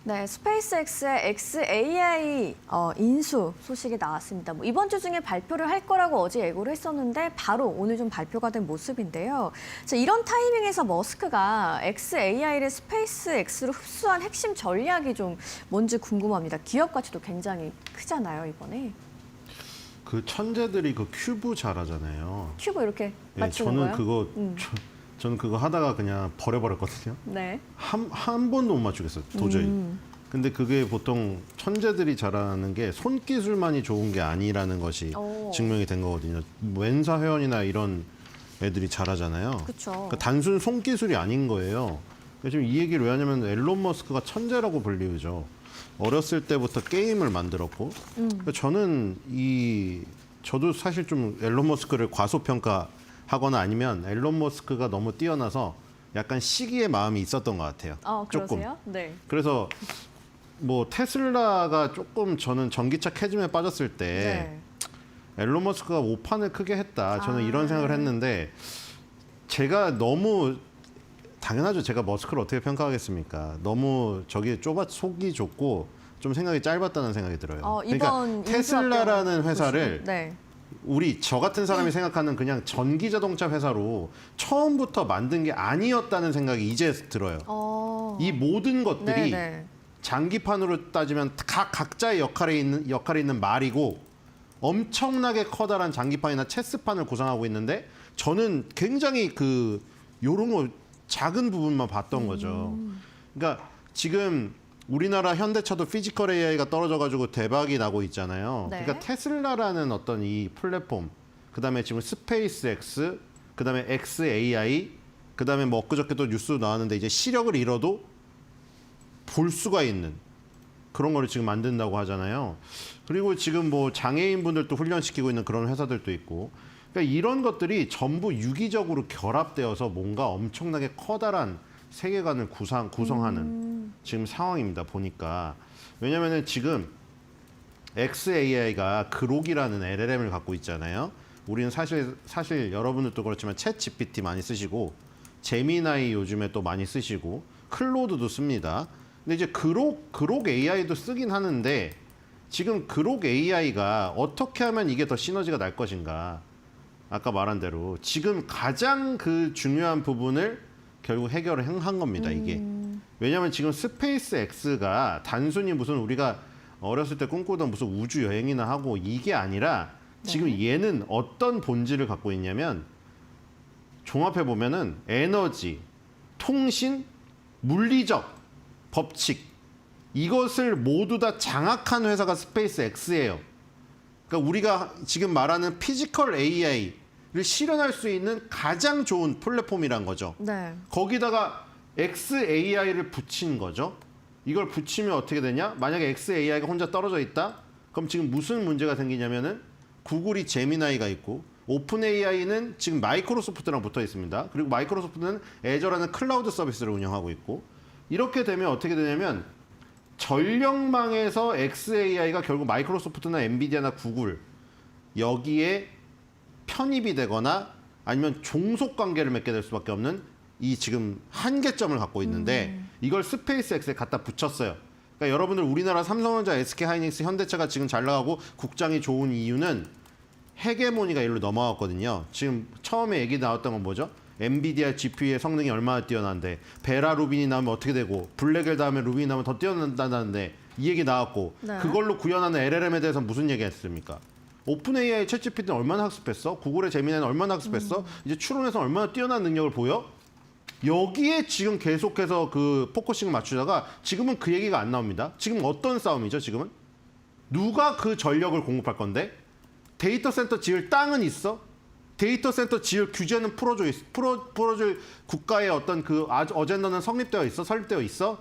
네, 스페이스X의 XAI 인수 소식이 나왔습니다. 이번 주 중에 발표를 할 거라고 어제 예고를 했었는데 바로 오늘 좀 발표가 된 모습인데요. 자, 이런 타이밍에서 머스크가 XAI를 스페이스X로 흡수한 핵심 전략이 좀 뭔지 궁금합니다. 기업 가치도 굉장히 크잖아요, 이번에. 그 천재들이 그 큐브 잘하잖아요. 큐브 이렇게 예, 맞추는 거요? 저는 그거 하다가 그냥 버려버렸거든요. 네. 한 번도 못 맞추겠어요, 도저히. 근데 그게 보통 천재들이 잘하는 게 손기술만이 좋은 게 아니라는 것이 증명이 된 거거든요. 웬사 회원이나 이런 애들이 잘하잖아요. 그렇죠. 그러니까 단순 손기술이 아닌 거예요. 지금 이 얘기를 왜 하냐면 앨런 머스크가 천재라고 불리우죠. 어렸을 때부터 게임을 만들었고 그러니까 저도 사실 좀 앨런 머스크를 과소평가하거나 아니면 앨런 머스크가 너무 뛰어나서 약간 시기의 마음이 있었던 것 같아요. 조금. 그러세요? 네. 그래서 뭐 테슬라가 조금 저는 전기차 캐즘에 빠졌을 때 앨런 머스크가 오판을 크게 했다. 저는 이런 생각을 했는데 제가 너무 당연하죠. 제가 머스크를 어떻게 평가하겠습니까? 너무 저기 속이 좁고 좀 생각이 짧았다는 생각이 들어요. 그러니까 테슬라라는 회사를 저 같은 사람이 생각하는 그냥 전기 자동차 회사로 처음부터 만든 게 아니었다는 생각이 이제 들어요. 이 모든 것들이 장기판으로 따지면 각자의 역할에 있는 말이고 엄청나게 커다란 장기판이나 체스판을 구성하고 있는데 저는 굉장히 요런 거 작은 부분만 봤던 거죠. 그러니까 지금 우리나라 현대차도 피지컬 AI가 떨어져가지고 대박이 나고 있잖아요. 그러니까 테슬라라는 어떤 이 플랫폼, 그다음에 지금 스페이스X, 그다음에 XAI, 그다음에 뭐 엊그저께 또 뉴스 나왔는데 이제 시력을 잃어도 볼 수가 있는 그런 거를 지금 만든다고 하잖아요. 그리고 지금 뭐 장애인분들도 훈련시키고 있는 그런 회사들도 있고. 그러니까 이런 것들이 전부 유기적으로 결합되어서 뭔가 엄청나게 커다란 세계관을 구성하는 지금 상황입니다. 보니까. 왜냐면은 지금 XAI가 그록이라는 LLM을 갖고 있잖아요. 우리는 사실 여러분들도 그렇지만 챗 GPT 많이 쓰시고 제미나이 요즘에 또 많이 쓰시고 클로드도 씁니다. 근데 이제 그록 AI도 쓰긴 하는데 지금 그록 AI가 어떻게 하면 이게 더 시너지가 날 것인가. 아까 말한 대로 지금 가장 중요한 부분을 결국 해결을 한 겁니다. 이게. 왜냐하면 지금 스페이스X가 단순히 무슨 우리가 어렸을 때 꿈꾸던 무슨 우주 여행이나 하고 이게 아니라 지금 얘는 어떤 본질을 갖고 있냐면 종합해 보면은 에너지, 통신, 물리적 법칙 이것을 모두 다 장악한 회사가 스페이스X예요. 그러니까 우리가 지금 말하는 피지컬 AI를 실현할 수 있는 가장 좋은 플랫폼이란 거죠. 거기다가 XAI를 붙인 거죠. 이걸 붙이면 어떻게 되냐? 만약에 XAI가 혼자 떨어져 있다? 그럼 지금 무슨 문제가 생기냐면은 구글이 제미나이가 있고 오픈 AI는 지금 마이크로소프트랑 붙어 있습니다. 그리고 마이크로소프트는 애저라는 클라우드 서비스를 운영하고 있고 이렇게 되면 어떻게 되냐면 전력망에서 XAI가 결국 마이크로소프트나 엔비디아나 구글 여기에 편입이 되거나 아니면 종속 관계를 맺게 될 수밖에 없는 이 지금 한계점을 갖고 있는데 이걸 스페이스X에 갖다 붙였어요. 그러니까 여러분들 우리나라 삼성전자, SK하이닉스, 현대차가 지금 잘 나가고 국장이 좋은 이유는 헤게모니가 일로 넘어갔거든요. 지금 처음에 얘기 나왔던 건 뭐죠? 엔비디아 GPU의 성능이 얼마나 뛰어난데 베라 루빈이 나오면 어떻게 되고 블랙엘 다음에 루빈이 나오면 더 뛰어난다는데 이 얘기 나왔고 그걸로 구현하는 LLM에 대해서 무슨 얘기 했습니까? 오픈 AI 챗GPT는 얼마나 학습했어? 구글의 제미나이는 얼마나 학습했어? 이제 추론해서 얼마나 뛰어난 능력을 보여? 여기에 지금 계속해서 포커싱을 맞추다가 지금은 그 얘기가 안 나옵니다. 지금 어떤 싸움이죠, 지금은? 누가 그 전력을 공급할 건데? 데이터 센터 지을 땅은 있어? 데이터 센터 지을 규제는 풀어줄 국가의 어떤 어젠더는 설립되어 있어?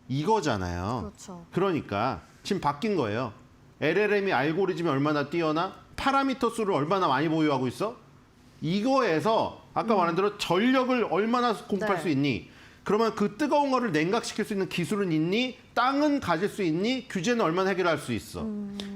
이거잖아요. 그러니까 지금 바뀐 거예요. LLM이 알고리즘이 얼마나 뛰어나? 파라미터 수를 얼마나 많이 보유하고 있어? 이거에서 아까 말한 대로 전력을 얼마나 공급할 수 있니? 그러면 그 뜨거운 거를 냉각시킬 수 있는 기술은 있니? 땅은 가질 수 있니? 규제는 얼마나 해결할 수 있어?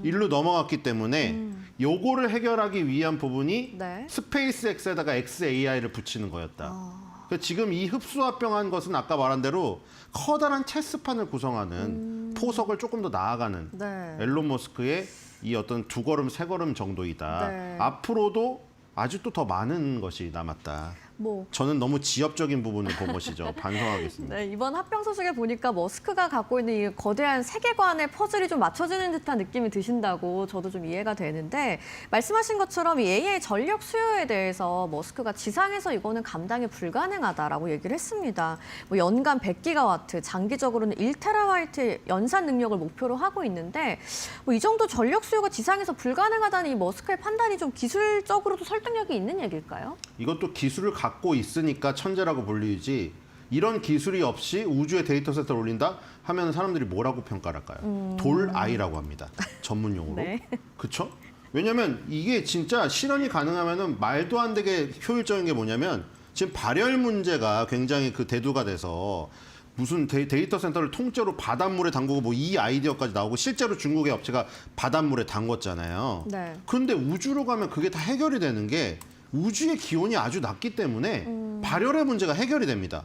일로 넘어갔기 때문에 요거를 해결하기 위한 부분이 스페이스X에다가 XAI를 붙이는 거였다. 그러니까 지금 이 흡수합병한 것은 아까 말한 대로 커다란 체스판을 구성하는 포석을 조금 더 나아가는 네. 앨런 머스크의 이 어떤 두 걸음, 세 걸음 정도이다. 네. 앞으로도 아직도 더 많은 것이 남았다. 뭐 저는 너무 지엽적인 부분을 본 것이죠. 반성하겠습니다. 네, 이번 합병 소식에 보니까 머스크가 갖고 있는 이 거대한 세계관의 퍼즐이 좀 맞춰지는 듯한 느낌이 드신다고 저도 좀 이해가 되는데 말씀하신 것처럼 이 AI 전력 수요에 대해서 머스크가 지상에서 이거는 감당이 불가능하다라고 얘기를 했습니다. 뭐 연간 100기가와트, 장기적으로는 1테라바이트 연산 능력을 목표로 하고 있는데 뭐 이 정도 전력 수요가 지상에서 불가능하다는 이 머스크의 판단이 좀 기술적으로도 설득력이 있는 얘기일까요? 이것도 기술을 갖고 있으니까 천재라고 불리지 이런 기술이 없이 우주에 데이터 센터를 올린다 하면 사람들이 뭐라고 평가를 할까요? 돌아이라고 합니다. 전문 용어로. 네. 그렇죠? 왜냐하면 이게 진짜 실현이 가능하면은 말도 안 되게 효율적인 게 뭐냐면 지금 발열 문제가 굉장히 그 대두가 돼서 무슨 데이터 센터를 통째로 바닷물에 담그고 뭐 이 아이디어까지 나오고 실제로 중국의 업체가 바닷물에 담궜잖아요. 네. 그런데 우주로 가면 그게 다 해결이 되는 게 우주의 기온이 아주 낮기 때문에 발열의 문제가 해결이 됩니다.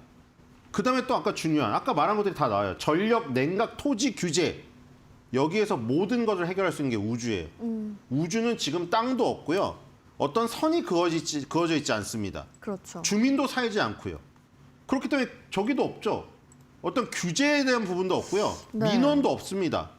그다음에 또 아까 중요한 아까 말한 것들이 다 나와요. 전력, 냉각, 토지 규제. 여기에서 모든 것을 해결할 수 있는 게 우주예요. 우주는 지금 땅도 없고요. 어떤 선이 그어져 있지 않습니다. 그렇죠. 주민도 살지 않고요. 그렇기 때문에 저기도 없죠. 어떤 규제에 대한 부분도 없고요. 네. 민원도 없습니다.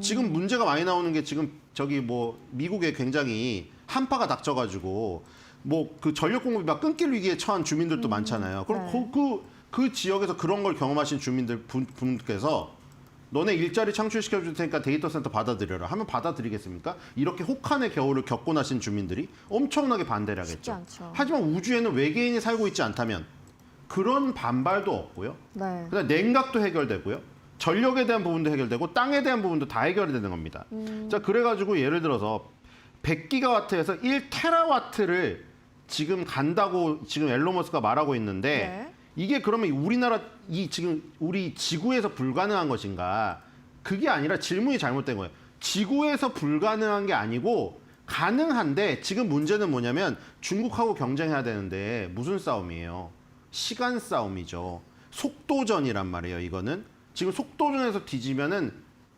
지금 문제가 많이 나오는 게 지금 저기 뭐 미국에 굉장히 한파가 닥쳐가지고 뭐 그 전력 공급이 막 끊길 위기에 처한 주민들도 많잖아요. 그럼 네. 그 지역에서 그런 걸 경험하신 주민들 분께서 너네 일자리 창출시켜 줄 테니까 데이터 센터 받아들여라 하면 받아들이겠습니까? 이렇게 혹한의 겨울을 겪고 나신 주민들이 엄청나게 반대를 쉽지 하겠죠. 않죠. 하지만 우주에는 외계인이 살고 있지 않다면 그런 반발도 없고요. 네. 그다음 냉각도 해결되고요. 전력에 대한 부분도 해결되고 땅에 대한 부분도 다 해결이 되는 겁니다. 자, 그래가지고 예를 들어서 100기가와트에서 1테라와트를 지금 간다고 지금 앨런 머스크가 말하고 있는데 네. 이게 그러면 우리나라 지금 우리 지구에서 불가능한 것인가? 그게 아니라 질문이 잘못된 거예요. 지구에서 불가능한 게 아니고 가능한데 지금 문제는 뭐냐면 중국하고 경쟁해야 되는데 무슨 싸움이에요? 시간 싸움이죠. 속도전이란 말이에요. 이거는 지금 속도전에서 뒤지면은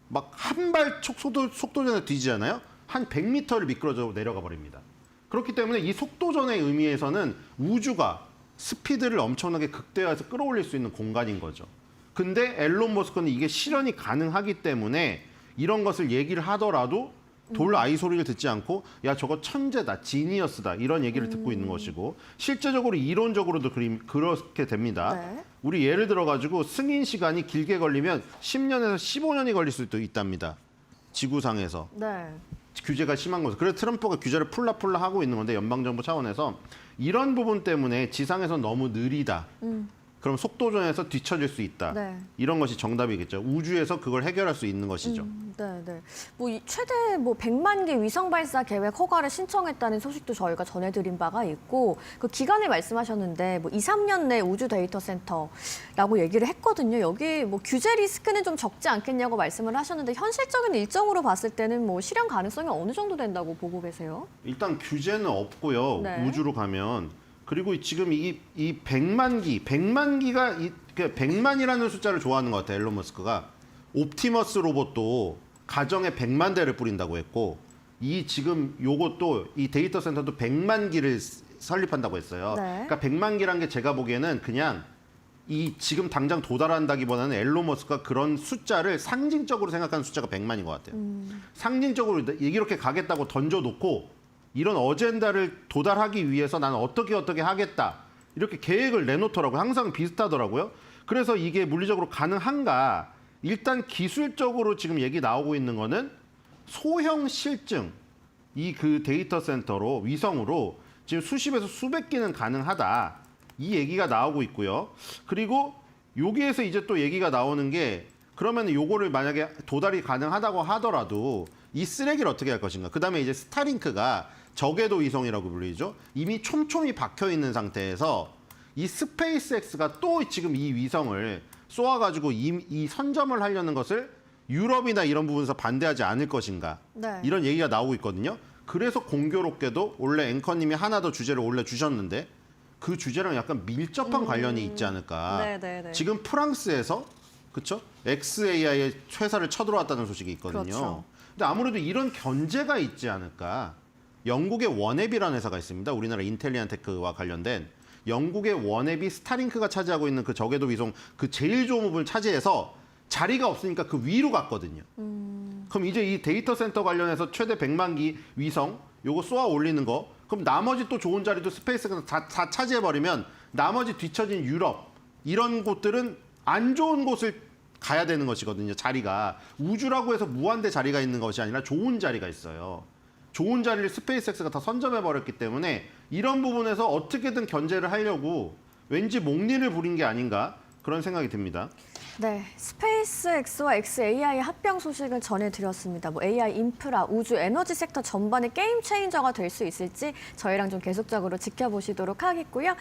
막 한 발 속도전에서 뒤지잖아요. 한 100m를 미끄러져 내려가 버립니다. 그렇기 때문에 이 속도전의 의미에서는 우주가 스피드를 엄청나게 극대화해서 끌어올릴 수 있는 공간인 거죠. 근데 앨런 머스크는 이게 실현이 가능하기 때문에 이런 것을 얘기를 하더라도 돌 아이 소리를 듣지 않고 야 저거 천재다, 지니어스다 이런 얘기를 듣고 있는 것이고 실제적으로 이론적으로도 그렇게 됩니다. 네. 우리 예를 들어가지고 승인 시간이 길게 걸리면 10년에서 15년이 걸릴 수도 있답니다. 지구상에서. 네. 규제가 심한 거죠. 그래서 트럼프가 규제를 풀라 하고 있는 건데 연방정부 차원에서 이런 부분 때문에 지상에서 너무 느리다. 그럼 속도전에서 뒤처질 수 있다. 네. 이런 것이 정답이겠죠. 우주에서 그걸 해결할 수 있는 것이죠. 네, 네. 뭐 최대 100만 개 위성 발사 계획 허가를 신청했다는 소식도 저희가 전해드린 바가 있고 그 기간을 말씀하셨는데 2, 3년 내 우주 데이터 센터라고 얘기를 했거든요. 여기 규제 리스크는 좀 적지 않겠냐고 말씀을 하셨는데 현실적인 일정으로 봤을 때는 실현 가능성이 어느 정도 된다고 보고 계세요? 일단 규제는 없고요. 네. 우주로 가면. 그리고 지금 이 100만기가 100만이라는 숫자를 좋아하는 것 같아요. 앨런 머스크가. 옵티머스 로봇도 가정에 100만 대를 뿌린다고 했고 이 지금 요것도 이 데이터 센터도 100만 기를 설립한다고 했어요. 네. 그러니까 100만 기란 게 제가 보기에는 그냥 이 지금 당장 도달한다기보다는 앨런 머스크가 그런 숫자를 상징적으로 생각하는 숫자가 100만인 것 같아요. 상징적으로 이렇게 가겠다고 던져놓고 이런 어젠다를 도달하기 위해서 나는 어떻게 하겠다. 이렇게 계획을 내놓더라고요. 항상 비슷하더라고요. 그래서 이게 물리적으로 가능한가? 일단 기술적으로 지금 얘기 나오고 있는 거는 소형 실증, 이 그 데이터 센터로 위성으로 지금 수십에서 수백 기는 가능하다. 이 얘기가 나오고 있고요. 그리고 여기에서 이제 또 얘기가 나오는 게 그러면 요거를 만약에 도달이 가능하다고 하더라도 이 쓰레기를 어떻게 할 것인가. 그다음에 이제 스타링크가 저궤도 위성이라고 불리죠. 이미 촘촘히 박혀 있는 상태에서 이 스페이스X가 또 지금 이 위성을 쏘아가지고 이 선점을 하려는 것을 유럽이나 이런 부분에서 반대하지 않을 것인가. 네. 이런 얘기가 나오고 있거든요. 그래서 공교롭게도 원래 앵커님이 하나 더 주제를 올려주셨는데 그 주제랑 약간 밀접한 관련이 있지 않을까. 네네네. 지금 프랑스에서 그렇죠? XAI의 회사를 쳐들어왔다는 소식이 있거든요. 그렇죠. 근데 아무래도 이런 견제가 있지 않을까. 영국의 원앱이라는 회사가 있습니다. 우리나라 인텔리안테크와 관련된 영국의 원앱이 스타링크가 차지하고 있는 그 저궤도 위성 그 제일 좋은 부분을 차지해서 자리가 없으니까 그 위로 갔거든요. 그럼 이제 이 데이터 센터 관련해서 최대 100만 기 위성 요거 쏘아 올리는 거 그럼 나머지 또 좋은 자리도 스페이스가 다 차지해버리면 나머지 뒤처진 유럽 이런 곳들은 안 좋은 곳을 가야 되는 것이거든요. 자리가 우주라고 해서 무한대 자리가 있는 것이 아니라 좋은 자리가 있어요. 좋은 자리를 스페이스X가 다 선점해버렸기 때문에 이런 부분에서 어떻게든 견제를 하려고 왠지 목리를 부린 게 아닌가 그런 생각이 듭니다. 네, 스페이스X와 XAI 합병 소식을 전해드렸습니다. 뭐 AI 인프라, 우주 에너지 섹터 전반의 게임 체인저가 될 수 있을지 저희랑 좀 계속적으로 지켜보시도록 하겠고요.